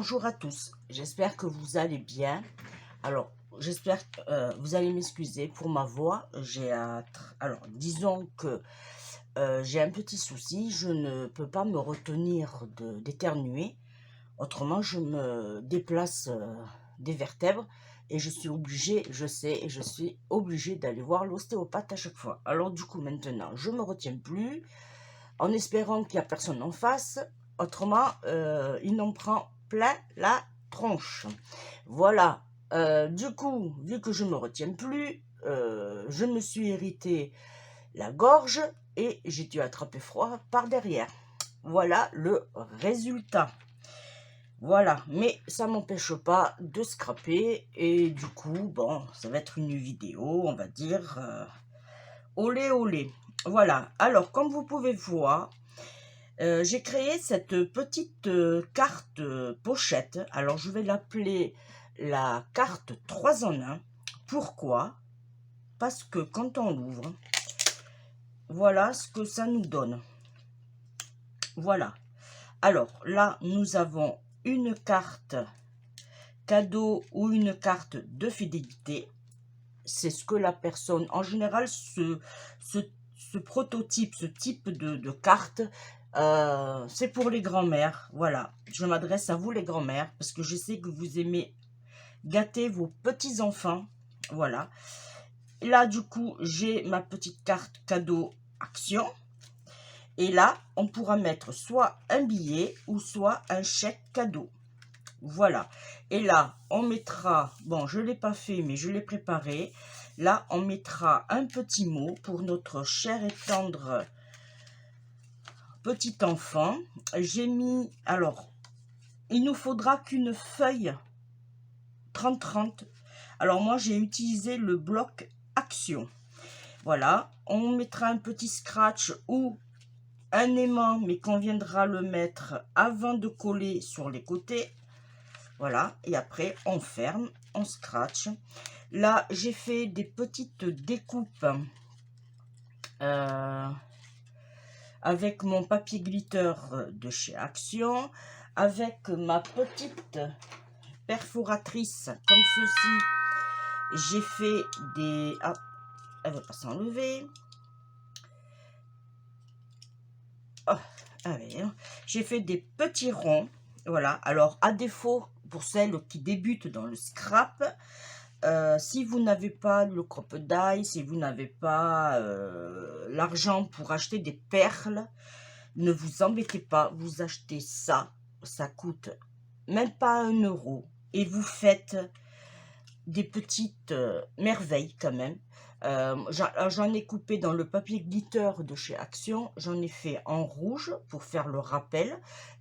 Bonjour à tous, j'espère que vous allez bien. Alors, j'espère que vous allez m'excuser pour ma voix. Alors, disons que j'ai un petit souci, je ne peux pas me retenir d'éternuer. Autrement, je me déplace des vertèbres et je suis obligée, je sais, et je suis obligée d'aller voir l'ostéopathe à chaque fois. Alors du coup, maintenant, je me retiens plus en espérant qu'il n'y a personne en face. Autrement, il en prend plein la tronche. Voilà. Du coup, vu que je ne me retiens plus, je me suis irrité la gorge et j'ai dû attraper froid par derrière. Voilà le résultat. Voilà, mais ça m'empêche pas de scraper et du coup, bon, ça va être une vidéo, on va dire, olé olé. Voilà, alors comme vous pouvez voir, j'ai créé cette petite carte pochette. Alors, je vais l'appeler la carte 3 en 1. Pourquoi? Parce que quand on l'ouvre, voilà ce que ça nous donne. Voilà. Alors, là, nous avons une carte cadeau ou une carte de fidélité. C'est ce que la personne, en général, ce prototype, ce type de carte, c'est pour les grands-mères. Voilà, je m'adresse à vous les grands-mères parce que je sais que vous aimez gâter vos petits-enfants. Voilà. Là, du coup, j'ai ma petite carte cadeau action. Et là, on pourra mettre soit un billet ou soit un chèque cadeau. Voilà. Et là, on mettra, bon, je ne l'ai pas fait, mais je l'ai préparé. Là, on mettra un petit mot pour notre cher et tendre petit enfant. J'ai mis, alors, il nous faudra qu'une feuille 30-30. Alors, moi, j'ai utilisé le bloc action. Voilà. On mettra un petit scratch ou un aimant, mais qu'on viendra le mettre avant de coller sur les côtés. Voilà, et après on ferme, on scratch. Là, j'ai fait des petites découpes avec mon papier glitter de chez Action, avec ma petite perforatrice comme ceci. J'ai fait des... Ah, elle ne va pas s'enlever. Oh, allez, hein. J'ai fait des petits ronds. Voilà, alors à défaut, pour celles qui débutent dans le scrap, si vous n'avez pas le crocodile, si vous n'avez pas l'argent pour acheter des perles, ne vous embêtez pas, vous achetez ça, ça coûte même pas 1 euro et vous faites des petites merveilles quand même. J'en ai coupé dans le papier glitter de chez Action, j'en ai fait en rouge pour faire le rappel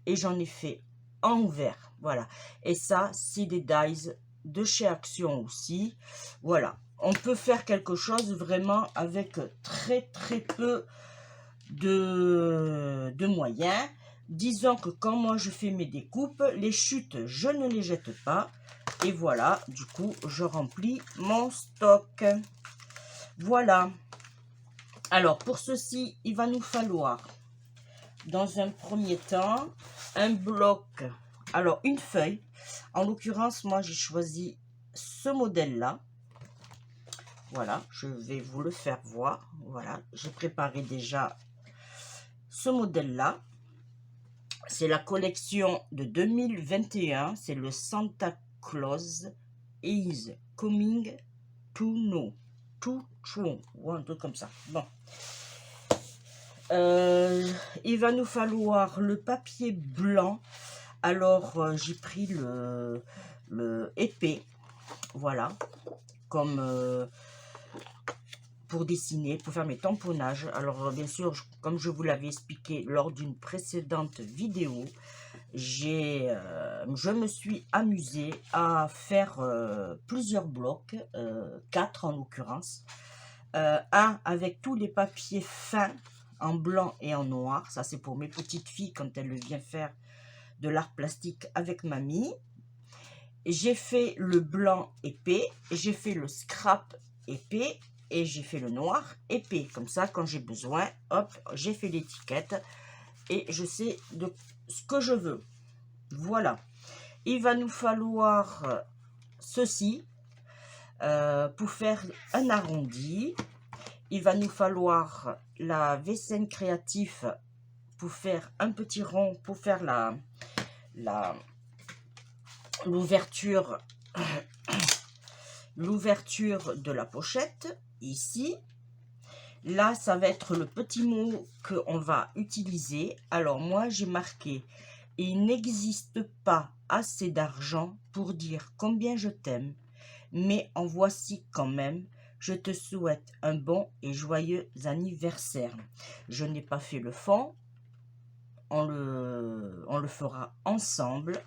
et j'en ai fait en vert, voilà. Et ça, c'est des dies de chez Action aussi. Voilà, on peut faire quelque chose vraiment avec très peu de moyens. Disons que quand moi je fais mes découpes, les chutes, je ne les jette pas. Et voilà, du coup, je remplis mon stock. Voilà. Alors, pour ceci, il va nous falloir, dans un premier temps, un bloc. Alors, une feuille. En l'occurrence, moi, j'ai choisi ce modèle-là. Voilà, je vais vous le faire voir. Voilà, j'ai préparé déjà ce modèle-là. C'est la collection de 2021. C'est le Santa Claus is coming to know. To true. Ou un truc comme ça. Bon. Il va nous falloir le papier blanc. Alors, j'ai pris le épais. Voilà. Comme pour dessiner, pour faire mes tamponnages. Alors, bien sûr, comme je vous l'avais expliqué lors d'une précédente vidéo, je me suis amusée à faire plusieurs blocs, 4 en l'occurrence. Un avec tous les papiers fins en blanc et en noir. Ça, c'est pour mes petites filles quand elles viennent faire de l'art plastique avec mamie. J'ai fait le blanc épais, j'ai fait le scrap épais et j'ai fait le noir épais. Comme ça, quand j'ai besoin, hop, j'ai fait l'étiquette et je sais de ce que je veux. Voilà. Il va nous falloir ceci pour faire un arrondi. Il va nous falloir la vaisselle créative pour faire un petit rond, pour faire l'ouverture de la pochette, ici. Là, ça va être le petit mot qu'on va utiliser. Alors, moi, j'ai marqué « Il n'existe pas assez d'argent pour dire combien je t'aime, mais en voici quand même. Je te souhaite un bon et joyeux anniversaire. » Je n'ai pas fait le fond. On le fera ensemble.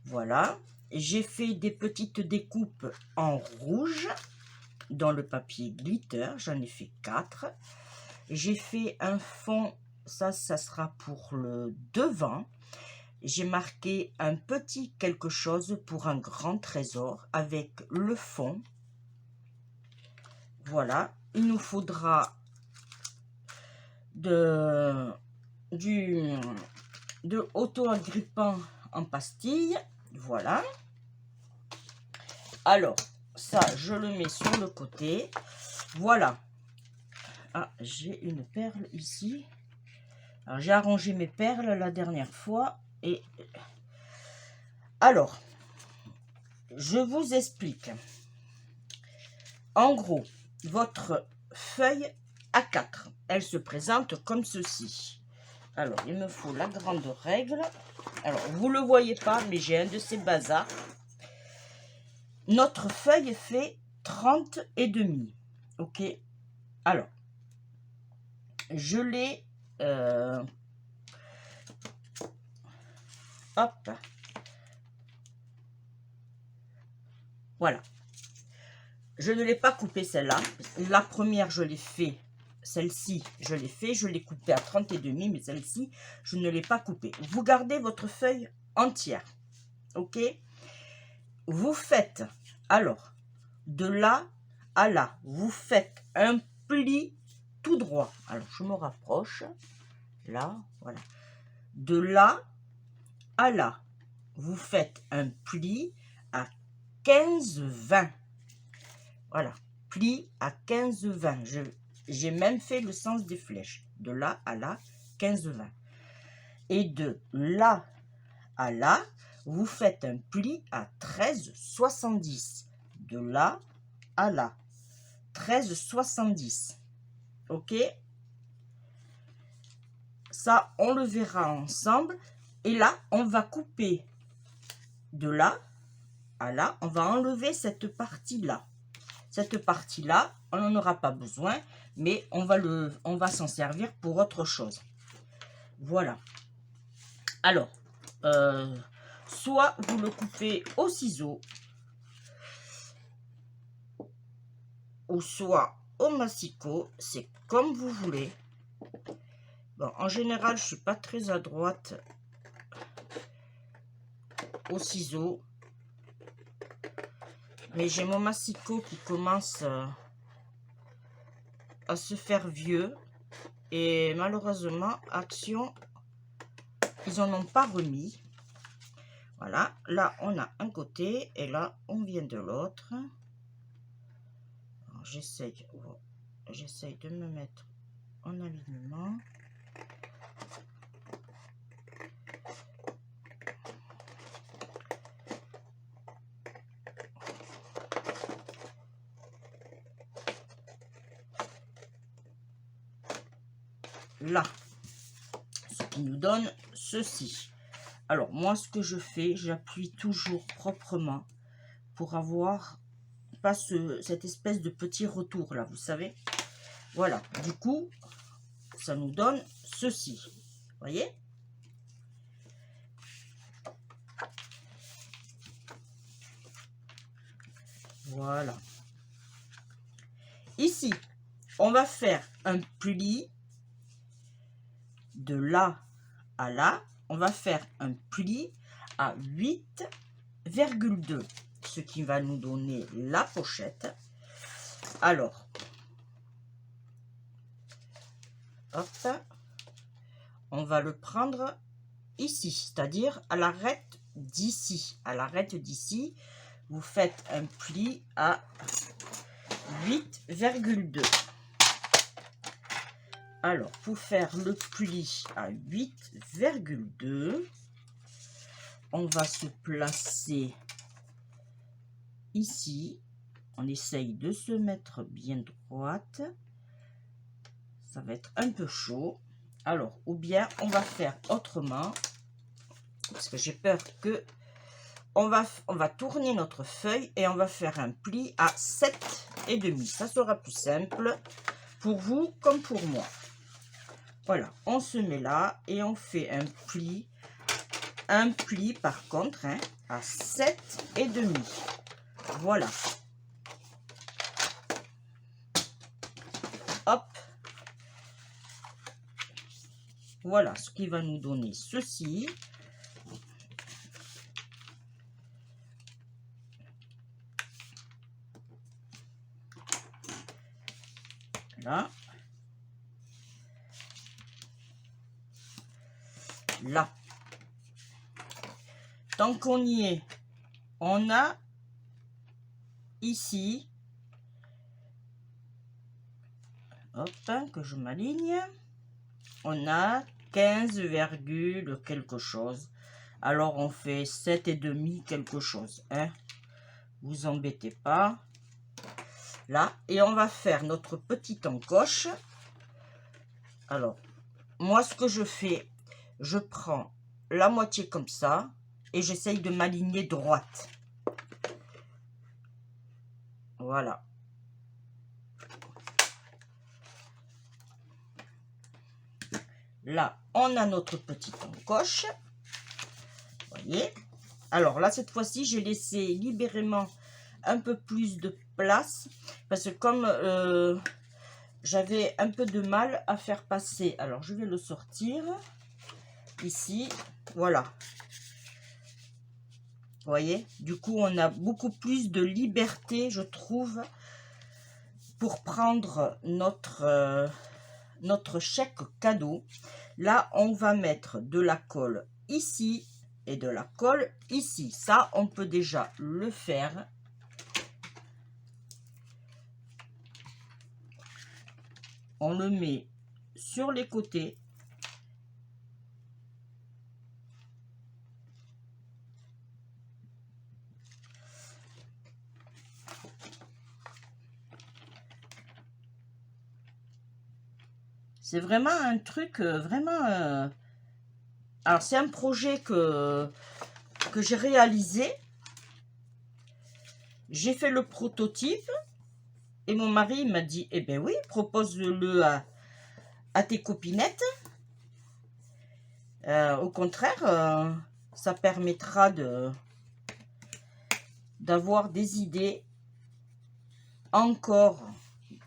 Voilà. J'ai fait des petites découpes en rouge dans le papier glitter. J'en ai fait 4. J'ai fait un fond. Ça sera pour le devant. J'ai marqué un petit quelque chose pour un grand trésor avec le fond. Voilà. Il nous faudra de auto-agrippant en pastille. Voilà. Alors, ça, je le mets sur le côté. Voilà. Ah, j'ai une perle ici. Alors, j'ai arrangé mes perles la dernière fois. Et alors, je vous explique. En gros, votre feuille A4, elle se présente comme ceci. Alors, il me faut la grande règle. Alors, vous ne le voyez pas, mais j'ai un de ces bazars. Notre feuille fait 30 et demi. Ok. Alors, je l'ai... hop. Voilà. Je ne l'ai pas coupée celle-là. La première, je l'ai fait. Celle-ci, je l'ai fait. Je l'ai coupée à 30 et demi, mais celle-ci, je ne l'ai pas coupée. Vous gardez votre feuille entière. Ok. Vous faites, alors, de là à là, vous faites un pli tout droit. Alors, je me rapproche. Là, voilà. De là à là, vous faites un pli à 15-20. Voilà, pli à 15-20. J'ai même fait le sens des flèches. De là à là, 15-20. Et de là à là, vous faites un pli à 13,70. De là à là, 13,70. Ok? Ça, on le verra ensemble. Et là, on va couper de là à là. On va enlever cette partie-là. Cette partie-là, on n'en aura pas besoin, mais on va s'en servir pour autre chose. Voilà. Alors, soit vous le coupez au ciseau, ou soit au massicot, c'est comme vous voulez. Bon, en général, je ne suis pas très adroite au ciseau, mais j'ai mon massicot qui commence à se faire vieux, et malheureusement, Action, ils n'en ont pas remis. Voilà, là on a un côté et là on vient de l'autre. J'essaye de me mettre en alignement. Là, ce qui nous donne ceci. Alors moi, ce que je fais, j'appuie toujours proprement pour avoir pas cette espèce de petit retour là, vous savez. Voilà, du coup, ça nous donne ceci. Vous voyez? Voilà. Ici, on va faire un pli de là à là. On va faire un pli à 8,2, ce qui va nous donner la pochette. Alors, hop, on va le prendre ici, c'est-à-dire à l'arête d'ici, à l'arête d'ici, vous faites un pli à 8,2. Alors, pour faire le pli à 8,2, on va se placer ici. On essaye de se mettre bien droite. Ça va être un peu chaud. Alors, ou bien on va faire autrement, parce que j'ai peur que on va tourner notre feuille et on va faire un pli à 7,5. Ça sera plus simple pour vous comme pour moi. Voilà, on se met là et on fait un pli par contre hein, à 7,5. Voilà. Hop. Voilà ce qui va nous donner ceci. Là. Là. Tant qu'on y est, on a ici, hop, que je m'aligne, on a 15, quelque chose. Alors on fait 7,5 quelque chose, hein. Vous embêtez pas. Là, et on va faire notre petite encoche. Alors, moi ce que je fais, je prends la moitié comme ça et j'essaye de m'aligner droite. Voilà. Là, on a notre petite encoche. Voyez. Alors là, cette fois-ci, j'ai laissé libérément un peu plus de place parce que comme j'avais un peu de mal à faire passer. Alors, je vais le sortir ici. Voilà. Vous voyez, du coup, on a beaucoup plus de liberté, je trouve, pour prendre notre chèque cadeau. Là, on va mettre de la colle ici et de la colle ici. Ça, on peut déjà le faire. On le met sur les côtés. C'est vraiment un truc vraiment... Alors, c'est un projet que j'ai réalisé. J'ai fait le prototype. Et mon mari m'a dit, eh bien oui, propose-le à tes copinettes. Au contraire, ça permettra d'avoir des idées encore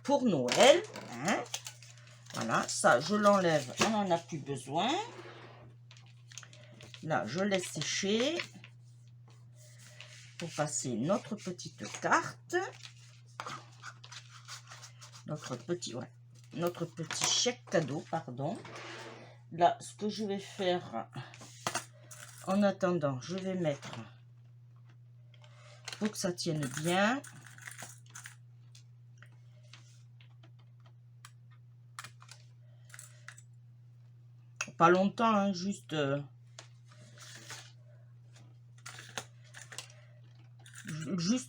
pour Noël. Hein. Voilà, ça, je l'enlève, on n'en a plus besoin. Là, je laisse sécher pour passer notre petite carte. Notre petit chèque cadeau, pardon. Là, ce que je vais faire, en attendant, je vais mettre, pour que ça tienne bien, pas longtemps, hein, juste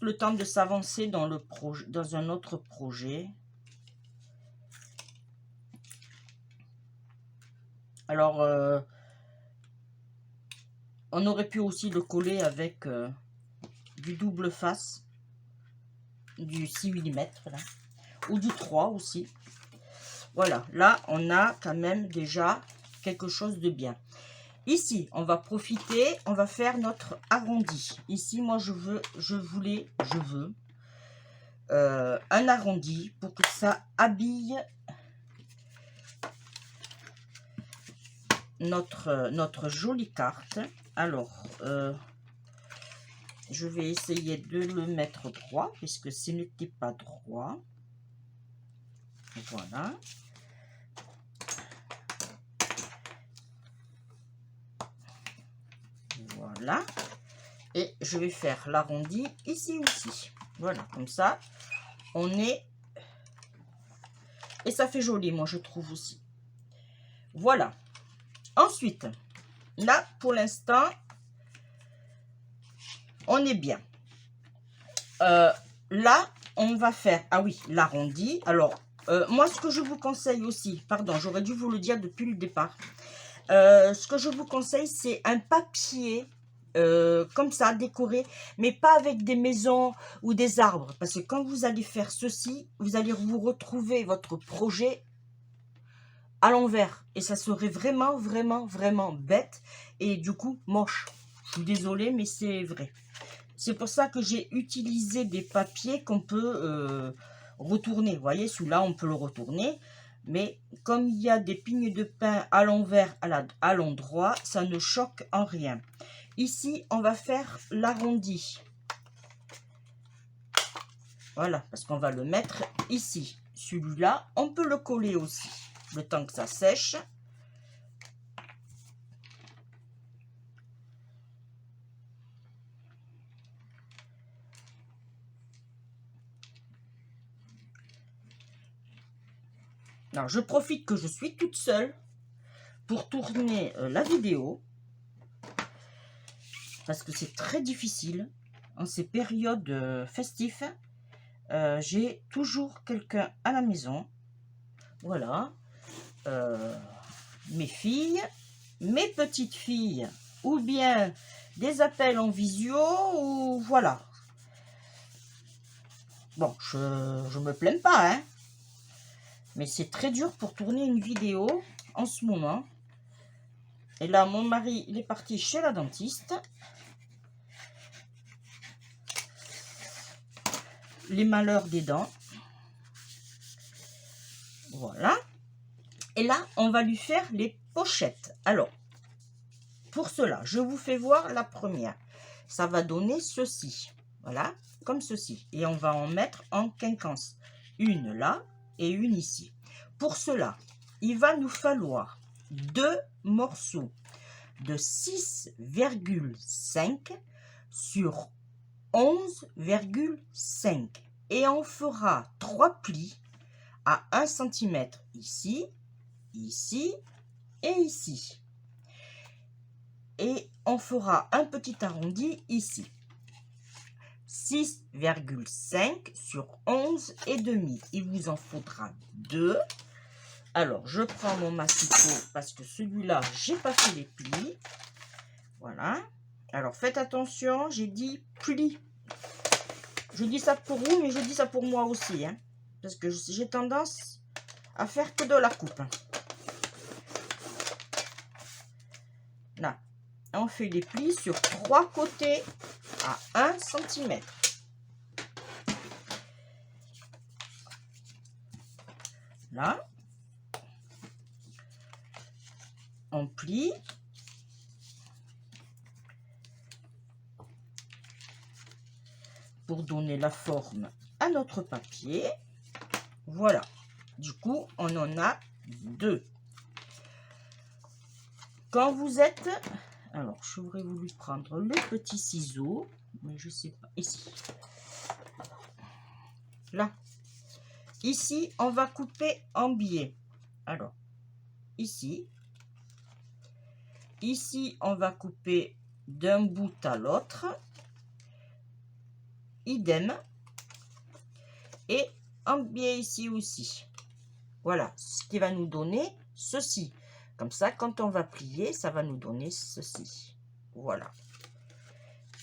le temps de s'avancer dans le projet, dans un autre projet. Alors, on aurait pu aussi le coller avec du double face, du 6 mm, là, ou du 3 aussi. Voilà, là, on a quand même déjà quelque chose de bien. Ici, on va profiter, on va faire notre arrondi. Ici, moi, je veux un arrondi pour que ça habille notre jolie carte. Alors, je vais essayer de le mettre droit, puisque ce n'était pas droit. Voilà. Voilà. Et je vais faire l'arrondi ici aussi. Voilà, comme ça, on est... Et ça fait joli, moi, je trouve aussi. Voilà. Ensuite, là, pour l'instant, on est bien. Là, on va faire... Ah oui, l'arrondi. Alors, moi, ce que je vous conseille aussi... Pardon, j'aurais dû vous le dire depuis le départ. Ce que je vous conseille, c'est un papier comme ça, décoré, mais pas avec des maisons ou des arbres. Parce que quand vous allez faire ceci, vous allez vous retrouver votre projet à l'envers. Et ça serait vraiment, vraiment, vraiment bête. Et du coup, moche. Je suis désolée, mais c'est vrai. C'est pour ça que j'ai utilisé des papiers qu'on peut retourner. Vous voyez, celui-là, on peut le retourner. Mais comme il y a des pignes de pin à l'envers, à l'endroit, ça ne choque en rien. Ici, on va faire l'arrondi. Voilà, parce qu'on va le mettre ici. Celui-là, on peut le coller aussi, le temps que ça sèche. Alors, je profite que je suis toute seule pour tourner la vidéo. Parce que c'est très difficile en ces périodes festives. J'ai toujours quelqu'un à la maison. Voilà. Mes filles, mes petites filles, ou bien des appels en visio, ou voilà. Bon, je me plains pas, hein. Mais c'est très dur pour tourner une vidéo en ce moment. Et là, mon mari, il est parti chez la dentiste. Les malheurs des dents. Voilà. Et là, on va lui faire les pochettes. Alors, pour cela, je vous fais voir la première. Ça va donner ceci. Voilà, comme ceci. Et on va en mettre en quinconce. Une là et une ici. Pour cela, il va nous falloir 2 morceaux de 6,5 sur 11,5. Et on fera 3 plis à 1 cm ici, ici et ici. Et on fera un petit arrondi ici. 6,5 sur 11 et demi. Il vous en faudra 2. Alors, je prends mon massicot parce que celui-là, j'ai pas fait les plis. Voilà. Alors, faites attention, j'ai dit plis. Je dis ça pour vous, mais je dis ça pour moi aussi. Hein, parce que j'ai tendance à faire que de la coupe. Là, on fait les plis sur 3 côtés à 1 cm. Là, on plie. Pour donner la forme à notre papier. Voilà. Du coup, on en a 2. Quand vous êtes... Alors, j'aurais voulu prendre le petit ciseau, mais je sais pas. Ici. Là. Ici, on va couper en biais. Alors, ici. Ici, on va couper d'un bout à l'autre. Idem. Et en biais ici aussi. Voilà, ce qui va nous donner ceci. Comme ça, quand on va plier, ça va nous donner ceci. Voilà.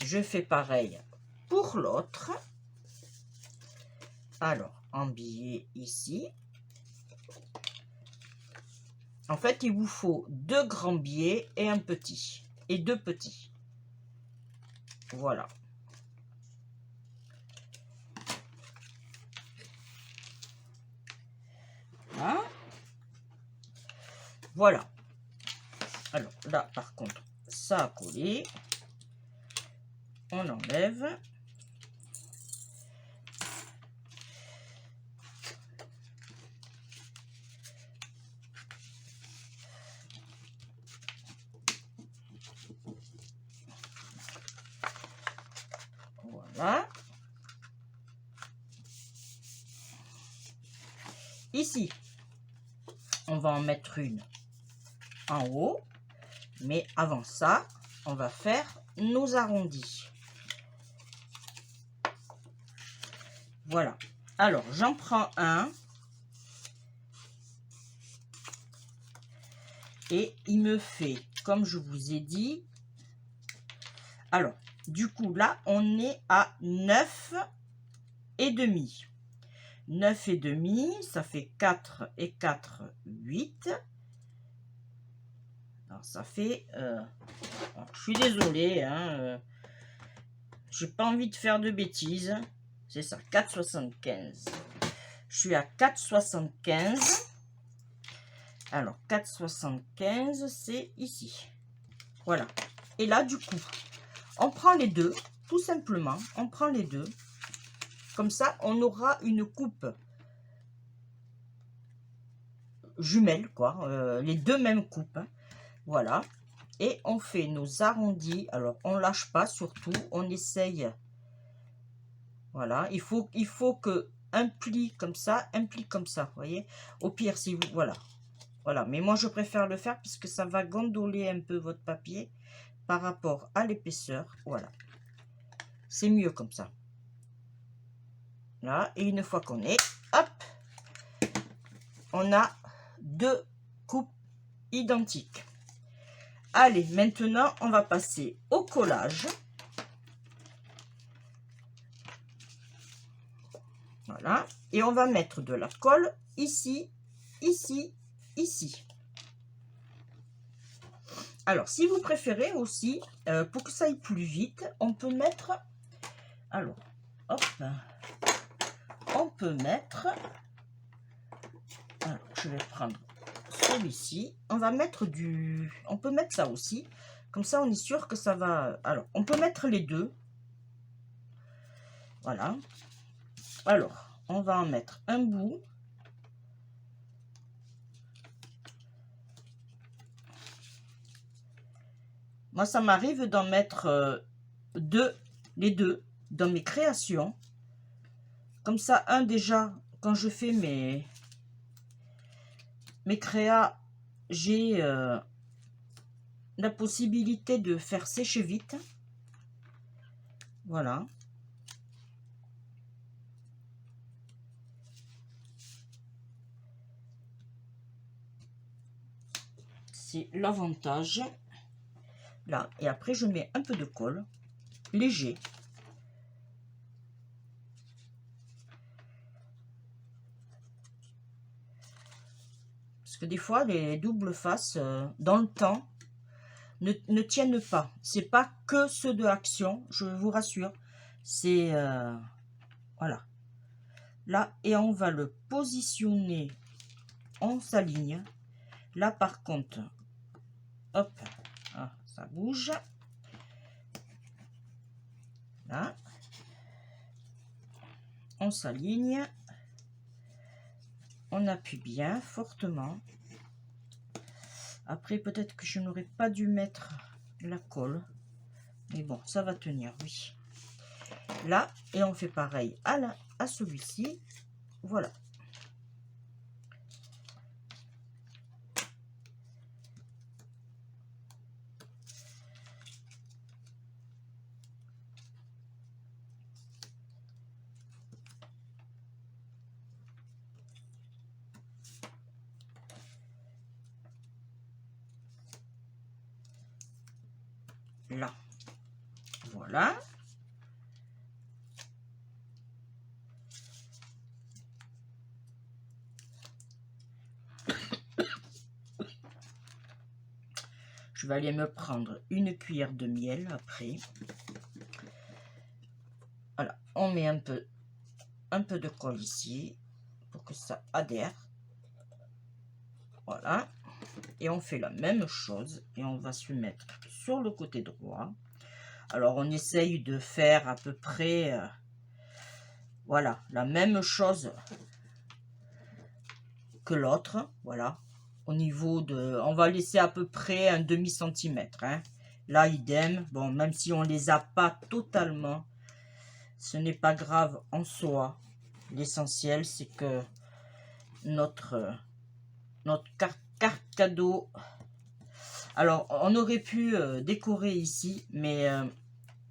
Je fais pareil pour l'autre. Alors, en biais ici. En fait, il vous faut 2 grands biais et un petit. Et 2 petits. Voilà. Hein? Voilà. Alors, là, par contre, ça a collé. On enlève. Voilà. Ici, on va en mettre une en haut. Mais avant ça, on va faire nos arrondis. Voilà. Alors, j'en prends un. Et il me fait, comme je vous ai dit, alors, du coup, là, on est à 9,5. 9,5, ça fait 4 et 4, 8. Alors, ça fait... je suis désolée, hein, j'ai pas envie de faire de bêtises. C'est ça, 4,75. Je suis à 4,75. Alors, 4,75, c'est ici. Voilà. Et là, du coup, on prend les deux, tout simplement. On prend les deux. Comme ça, on aura une coupe jumelle, quoi. Les deux mêmes coupes. Hein. Voilà. Et on fait nos arrondis. Alors, on lâche pas, surtout. On essaye. Voilà. Il faut que un pli comme ça, vous voyez. Au pire, si vous... Voilà. Voilà, mais moi je préfère le faire parce que ça va gondoler un peu votre papier par rapport à l'épaisseur. Voilà, c'est mieux comme ça. Là, et une fois qu'on est, hop, on a deux coupes identiques. Allez, maintenant on va passer au collage. Voilà, et on va mettre de la colle ici, ici, ici. Alors, si vous préférez aussi, pour que ça aille plus vite, on peut mettre... Alors, hop, on peut mettre... Alors, je vais prendre celui-ci. On va mettre du... On peut mettre ça aussi. Comme ça, on est sûr que ça va... Alors, on peut mettre les deux. Voilà. Alors, on va en mettre un bout. Moi, ça m'arrive d'en mettre les deux dans mes créations. Comme ça, un déjà, quand je fais mes créas, j'ai la possibilité de faire sécher vite. Voilà. C'est l'avantage. Là, et après, je mets un peu de colle, léger. Parce que des fois, les doubles faces, dans le temps, ne tiennent pas. C'est pas que ceux de Action, je vous rassure. C'est... voilà. Là, et on va le positionner, on s'aligne. Là, par contre, hop, ah, ça bouge. Là, on s'aligne. On appuie bien, fortement. Après, peut-être que je n'aurais pas dû mettre la colle. Mais bon, ça va tenir, oui. Là, et on fait pareil à celui-ci. Voilà. Là. Voilà. Je vais aller me prendre une cuillère de miel après. Voilà, on met un peu de colle ici pour que ça adhère. Voilà. Et on fait la même chose et on va se mettre sur le côté droit. Alors, on essaye de faire à peu près, voilà, la même chose que l'autre. Voilà. Au niveau de... On va laisser à peu près un demi-centimètre. Hein. Là, idem. Bon, même si on ne les a pas totalement. ce n'est pas grave en soi. L'essentiel, c'est que notre carte cadeau... Alors, on aurait pu décorer ici, mais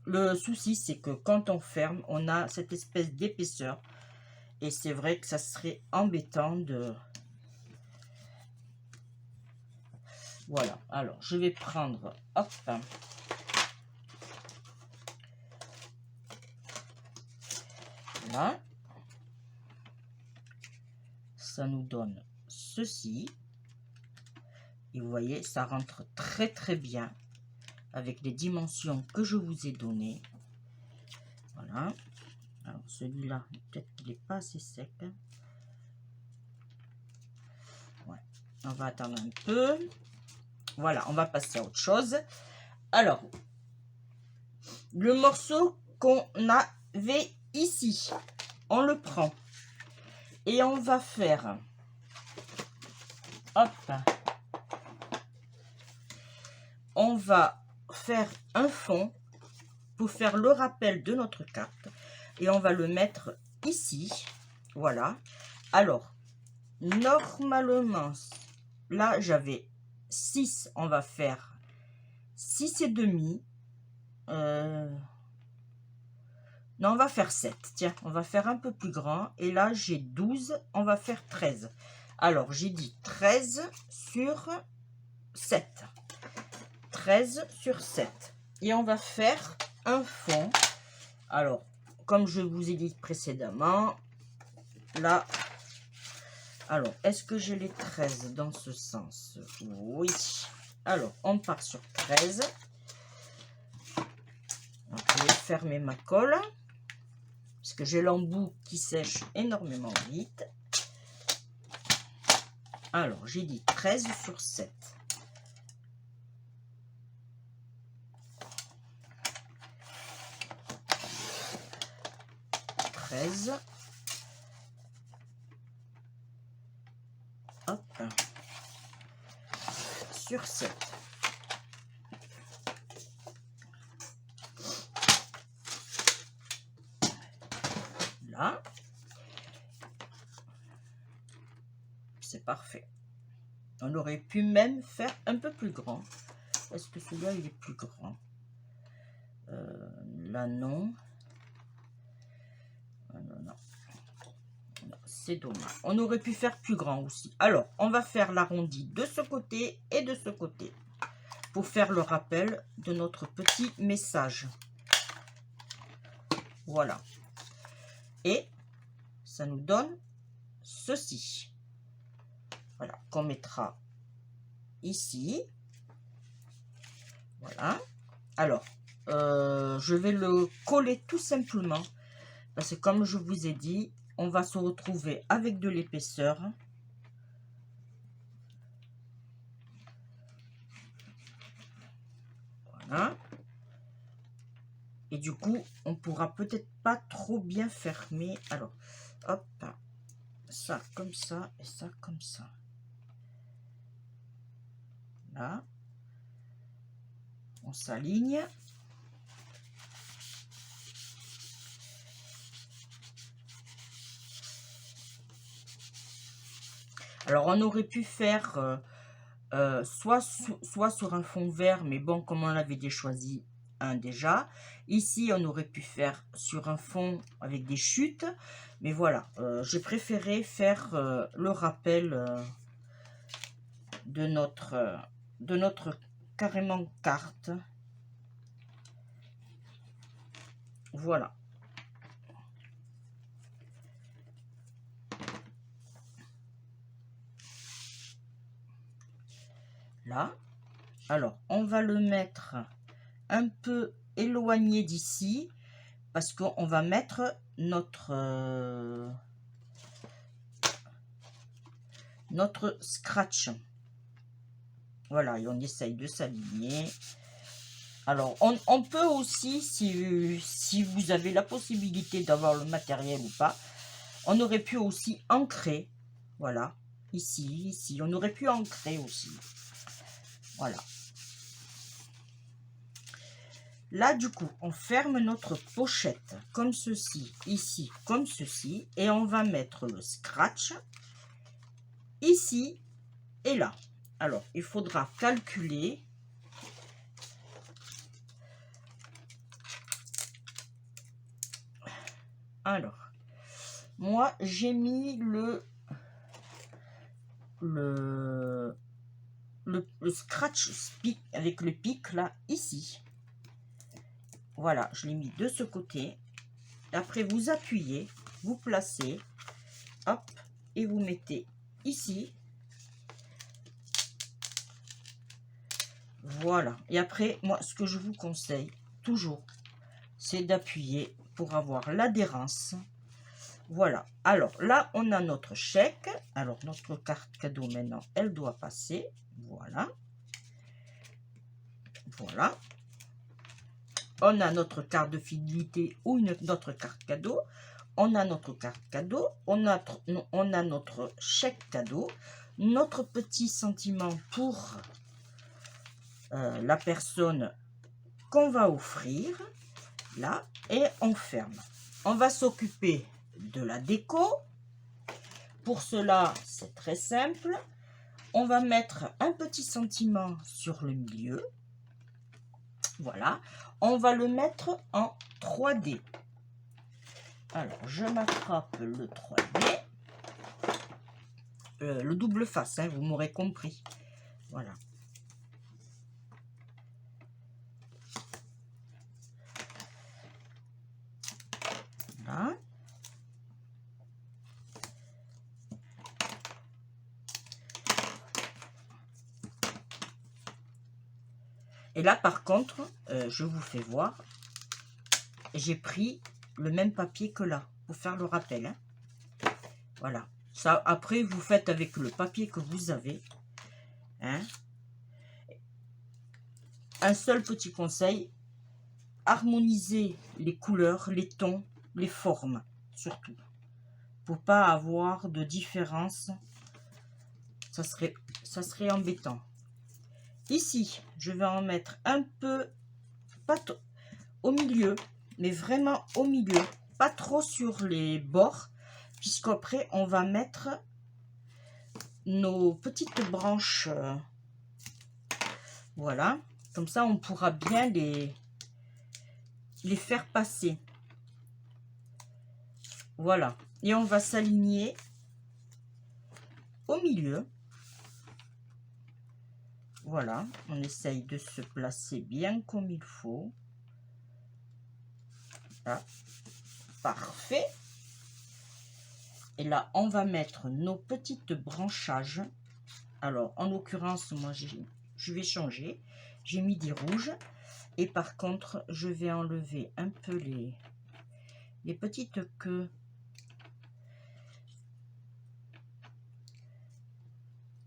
le souci, c'est que quand on ferme, on a cette espèce d'épaisseur. Et c'est vrai que ça serait embêtant de... Voilà, alors je vais prendre, hop, là, ça nous donne ceci, et vous voyez, ça rentre très très bien avec les dimensions que je vous ai données. Voilà, alors celui-là, peut-être qu'il n'est pas assez sec. Ouais, on va attendre un peu. Voilà, on va passer à autre chose. Alors, le morceau qu'on avait ici, on le prend et on va faire, hop, on va faire un fond pour faire le rappel de notre carte et on va le mettre ici. Voilà. Alors, normalement, là j'avais 6, on va faire 6 et demi. Non, on va faire 7. Tiens, on va faire un peu plus grand. Et là, j'ai 12. On va faire 13. Alors, j'ai dit 13 sur 7. 13 sur 7. Et on va faire un fond. Alors, comme je vous ai dit précédemment, là... Alors, est-ce que j'ai les 13 dans ce sens? Oui. Alors, on part sur 13. Donc, je vais fermer ma colle. Parce que j'ai l'embout qui sèche énormément vite. Alors, j'ai dit 13 sur 7. Hop, sur 7. Là, c'est parfait. On aurait pu même faire un peu plus grand. Est-ce que celui-là, il est plus grand? Là, non. Non. C'est dommage. On aurait pu faire plus grand aussi. Alors, on va faire l'arrondi de ce côté et de ce côté pour faire le rappel de notre petit message. Voilà. Et ça nous donne ceci. Voilà, qu'on mettra ici. Voilà. Alors, je vais le coller tout simplement parce que comme je vous ai dit, on va se retrouver avec de l'épaisseur. Voilà. Et du coup, on pourra peut-être pas trop bien fermer. Alors, hop, ça comme ça et ça comme ça. Là, on s'aligne. Alors, on aurait pu faire soit sur un fond vert, mais bon, comme on l'avait déjà choisi un déjà. Ici, on aurait pu faire sur un fond avec des chutes. Mais voilà, j'ai préféré faire le rappel de notre carrément carte. Voilà. Là. Alors, on va le mettre un peu éloigné d'ici parce qu'on va mettre notre scratch. Voilà, et on essaye de s'aligner. Alors, on peut aussi, si vous avez la possibilité d'avoir le matériel ou pas, on aurait pu aussi ancrer. Voilà, ici, on aurait pu ancrer aussi. Voilà. Là, du coup, on ferme notre pochette comme ceci, ici, comme ceci. Et on va mettre le scratch ici et là. Alors, il faudra calculer. Alors, moi, j'ai mis le scratch pic avec le pic là, ici. Voilà, je l'ai mis de ce côté. Après, vous appuyez, vous placez, hop, et vous mettez ici. Voilà. Et après, moi, ce que je vous conseille, toujours, c'est d'appuyer pour avoir l'adhérence. Voilà. Alors, là, on a notre chèque. Alors, notre carte cadeau, maintenant, elle doit passer. Voilà. Voilà. On a notre carte de fidélité ou notre carte cadeau. On a notre carte cadeau. On a notre chèque cadeau. Notre petit sentiment pour la personne qu'on va offrir. Là. Et on ferme. On va s'occuper de la déco. Pour cela, c'est très simple. On va mettre un petit sentiment sur le milieu. Voilà. On va le mettre en 3D. Alors, je m'attrape le 3D. Le double face, hein, vous m'aurez compris. Voilà. Voilà. Et là, par contre, je vous fais voir, j'ai pris le même papier que là, pour faire le rappel. Hein. Voilà. Ça, après, vous faites avec le papier que vous avez. Hein. Un seul petit conseil, harmoniser les couleurs, les tons, les formes, surtout. Pour pas avoir de différence, ça serait embêtant. Ici, je vais en mettre un peu, pas au milieu, mais vraiment au milieu, pas trop sur les bords, puisqu'après on va mettre nos petites branches. Voilà, comme ça on pourra bien les faire passer. Voilà, et on va s'aligner au milieu. Voilà, on essaye de se placer bien comme il faut. Là, parfait. Et là, on va mettre nos petites branchages. Alors, en l'occurrence, moi, je vais changer. J'ai mis des rouges. Et par contre, je vais enlever un peu les petites queues.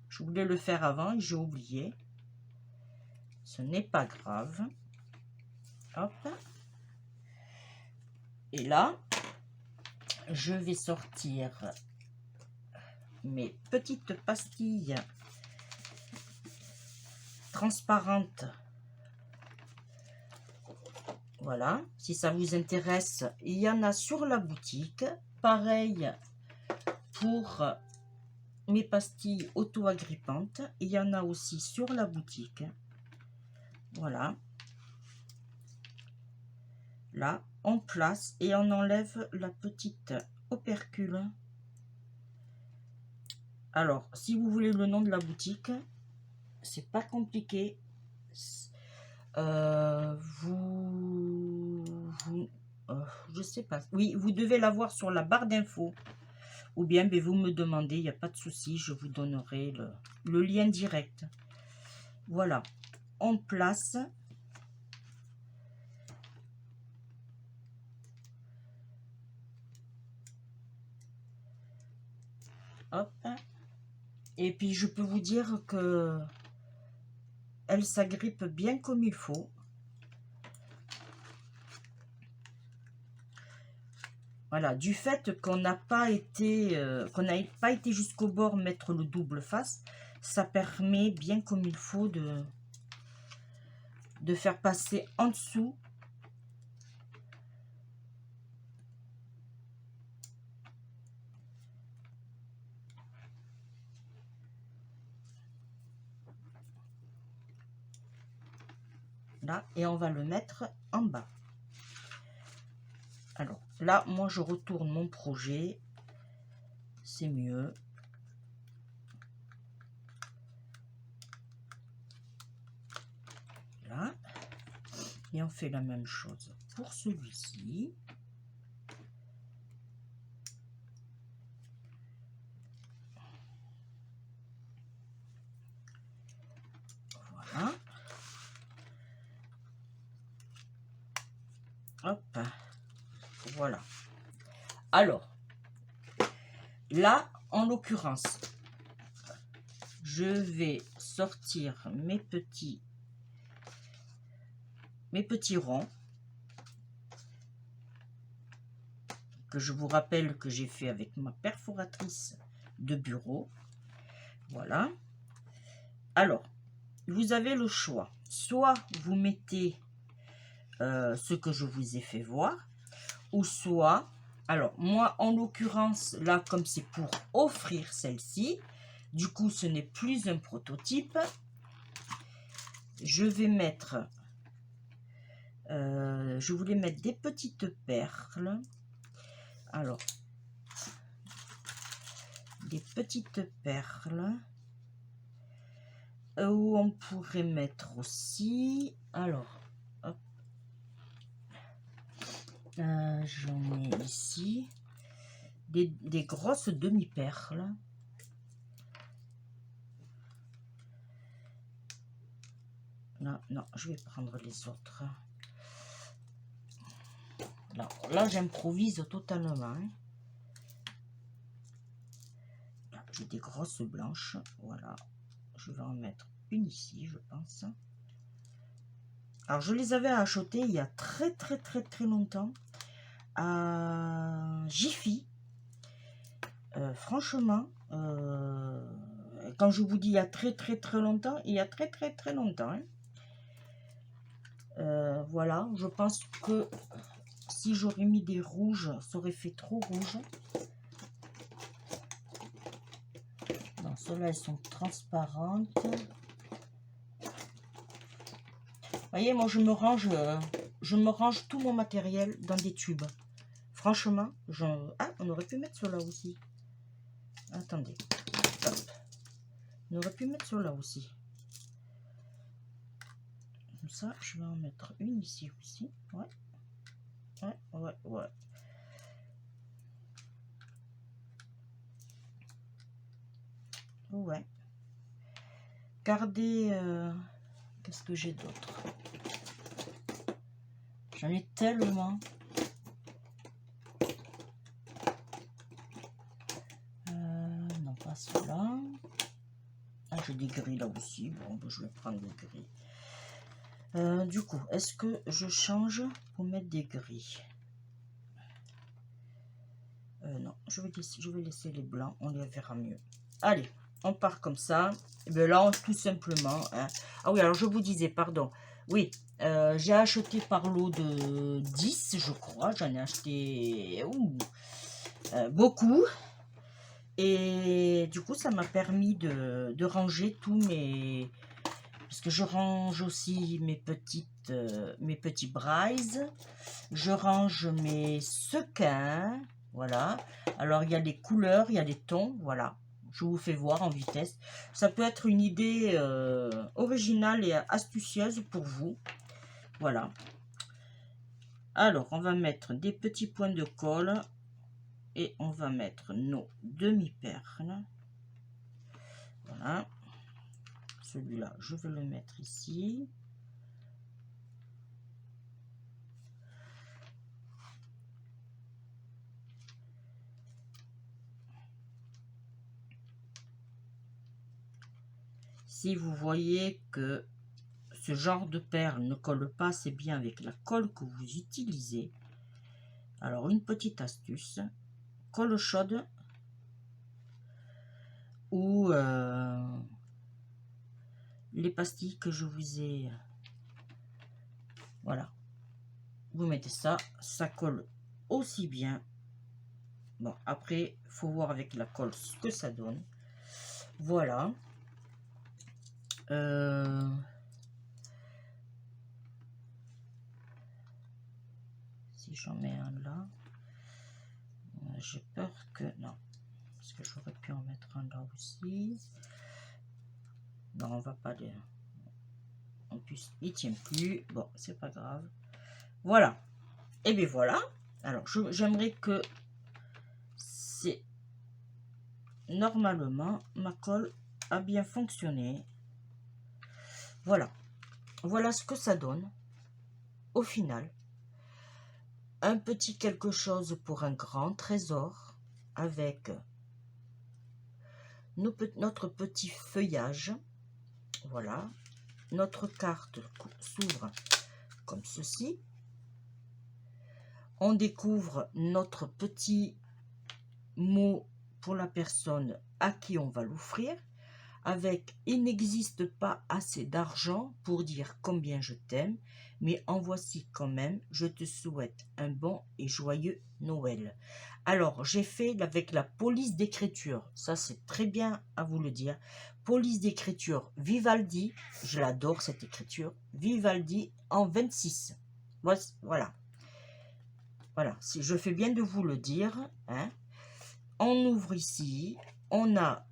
Je voulais le faire avant et j'ai oublié. Ce n'est pas grave. Hop. Et là, je vais sortir mes petites pastilles transparentes. Voilà, si ça vous intéresse, il y en a sur la boutique. Pareil pour mes pastilles auto-agrippantes. Il y en a aussi sur la boutique. Voilà. Là, on place et on enlève la petite opercule. Alors, si vous voulez le nom de la boutique, c'est pas compliqué. Je sais pas. Oui, vous devez l'avoir sur la barre d'infos. Ou bien vous me demandez, il n'y a pas de souci, je vous donnerai le lien direct. Voilà, on place. Hop. Et puis je peux vous dire que elle s'agrippe bien comme il faut. Voilà, du fait qu'on n'a pas été jusqu'au bord mettre le double face, ça permet bien comme il faut de faire passer en dessous là, et on va le mettre en bas. Alors là, moi je retourne mon projet, c'est mieux. Là, et on fait la même chose pour celui-ci. Voilà. Hop, voilà. Alors, là, en l'occurrence, je vais sortir mes petits ronds que je vous rappelle que j'ai fait avec ma perforatrice de bureau. Voilà. Alors, vous avez le choix. Soit vous mettez ce que je vous ai fait voir, ou soit, alors moi en l'occurrence là, comme c'est pour offrir celle-ci, du coup ce n'est plus un prototype, je vais mettre je voulais mettre des petites perles. Alors des petites perles où on pourrait mettre aussi, alors hop, j'en ai ici des grosses demi-perles. Non, non, je vais prendre les autres. Là j'improvise totalement. Hein. J'ai des grosses blanches, voilà. Je vais en mettre une ici, je pense. Alors, je les avais achetées il y a très longtemps à Jiffy. Franchement, quand je vous dis il y a très longtemps, il y a très longtemps. Hein. Voilà, je pense que si j'aurais mis des rouges, ça aurait fait trop rouge. Non, celles-là, elles sont transparentes. Vous voyez, moi, je me range tout mon matériel dans des tubes. Franchement, ah, on aurait pu mettre cela aussi. Attendez. Hop. On aurait pu mettre cela aussi. Comme ça, je vais en mettre une ici aussi. Ouais. Ouais. Ouais. Gardez... qu'est-ce que j'ai d'autre? J'en ai tellement. Non, pas cela. Ah, j'ai des gris là aussi. Bon, je vais prendre des gris. Du coup, est-ce que je change pour mettre des gris? Non, je vais laisser les blancs. On les verra mieux. Allez, on part comme ça. Et bien là, tout simplement. Hein. Ah oui, alors je vous disais, pardon. Oui, j'ai acheté par lot de 10, je crois. J'en ai acheté beaucoup. Et du coup, ça m'a permis de ranger tous mes... Parce que je range aussi mes petits braises. Je range mes sequins. Voilà. Alors, il y a les couleurs, il y a les tons. Voilà. Je vous fais voir en vitesse. Ça peut être une idée originale et astucieuse pour vous. Voilà. Alors, on va mettre des petits points de colle. Et on va mettre nos demi-perles. Voilà. Celui-là, je vais le mettre ici. Si vous voyez que ce genre de perle ne colle pas assez bien avec la colle que vous utilisez, alors une petite astuce, colle chaude ou les pastilles que je vous ai... Voilà. Vous mettez ça, ça colle aussi bien. Bon, après, il faut voir avec la colle ce que ça donne. Voilà. Si j'en mets un là, j'ai peur que... Non, parce que j'aurais pu en mettre un là aussi. Non, on va pas les... En plus, il tient plus. Bon, c'est pas grave. Voilà. Et bien voilà. Alors, j'aimerais que c'est... Normalement, ma colle a bien fonctionné. Voilà. Voilà ce que ça donne. Au final, un petit quelque chose pour un grand trésor avec notre petit feuillage. Voilà. Notre carte s'ouvre comme ceci. On découvre notre petit mot pour la personne à qui on va l'offrir. Avec « Il n'existe pas assez d'argent pour dire combien je t'aime, mais en voici quand même, je te souhaite un bon et joyeux Noël. » Alors, j'ai fait avec la police d'écriture, ça c'est très bien à vous le dire. Police d'écriture Vivaldi, je l'adore cette écriture, Vivaldi en 26. Voilà. Voilà, si je fais bien de vous le dire. Hein. On ouvre ici, on a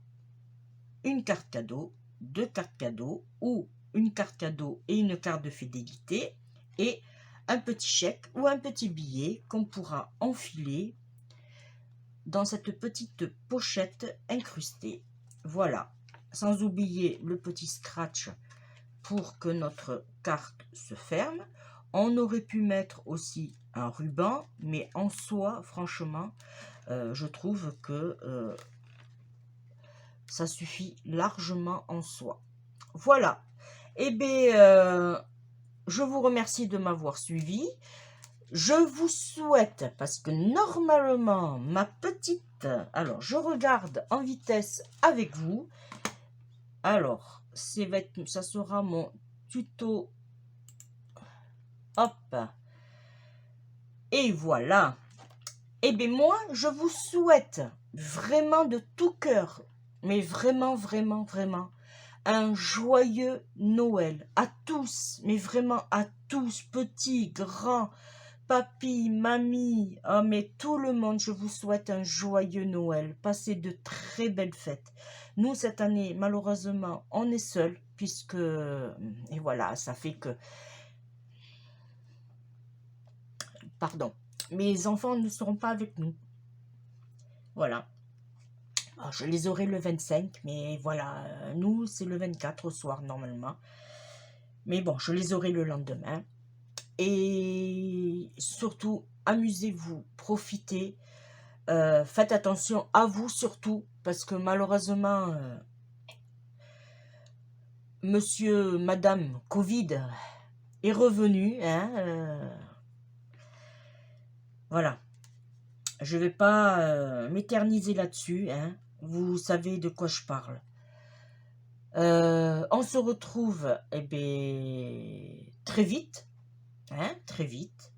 une carte cadeau, deux cartes cadeaux ou une carte cadeau et une carte de fidélité et un petit chèque ou un petit billet qu'on pourra enfiler dans cette petite pochette incrustée. Voilà, sans oublier le petit scratch pour que notre carte se ferme. On aurait pu mettre aussi un ruban, mais en soi, franchement, je trouve que ça suffit largement en soi. Voilà. Eh bien, je vous remercie de m'avoir suivi. Je vous souhaite, parce que normalement, ma petite... Alors, je regarde en vitesse avec vous. Alors, ça sera mon tuto. Hop. Et voilà. Eh bien, moi, je vous souhaite vraiment de tout cœur, mais vraiment, vraiment, vraiment, un joyeux Noël à tous, mais vraiment à tous, petits, grands, papy, mamie, oh, mais tout le monde, je vous souhaite un joyeux Noël. Passez de très belles fêtes. Nous, cette année, malheureusement, on est seuls, puisque, et voilà, ça fait que, pardon, mes enfants ne seront pas avec nous. Voilà. Alors, je les aurai le 25, mais voilà, nous, c'est le 24 au soir, normalement. Mais bon, je les aurai le lendemain. Et surtout, amusez-vous, profitez. Faites attention à vous surtout, parce que malheureusement, monsieur, madame Covid est revenu. Hein, voilà. Je ne vais pas m'éterniser là-dessus. Hein, vous savez de quoi je parle. On se retrouve très vite. Hein, très vite.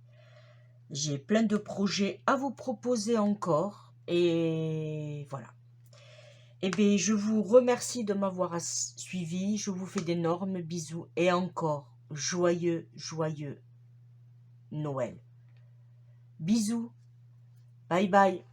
J'ai plein de projets à vous proposer encore. Et voilà. Eh bien, je vous remercie de m'avoir suivi. Je vous fais d'énormes bisous. Et encore, joyeux, joyeux Noël. Bisous. Bye bye.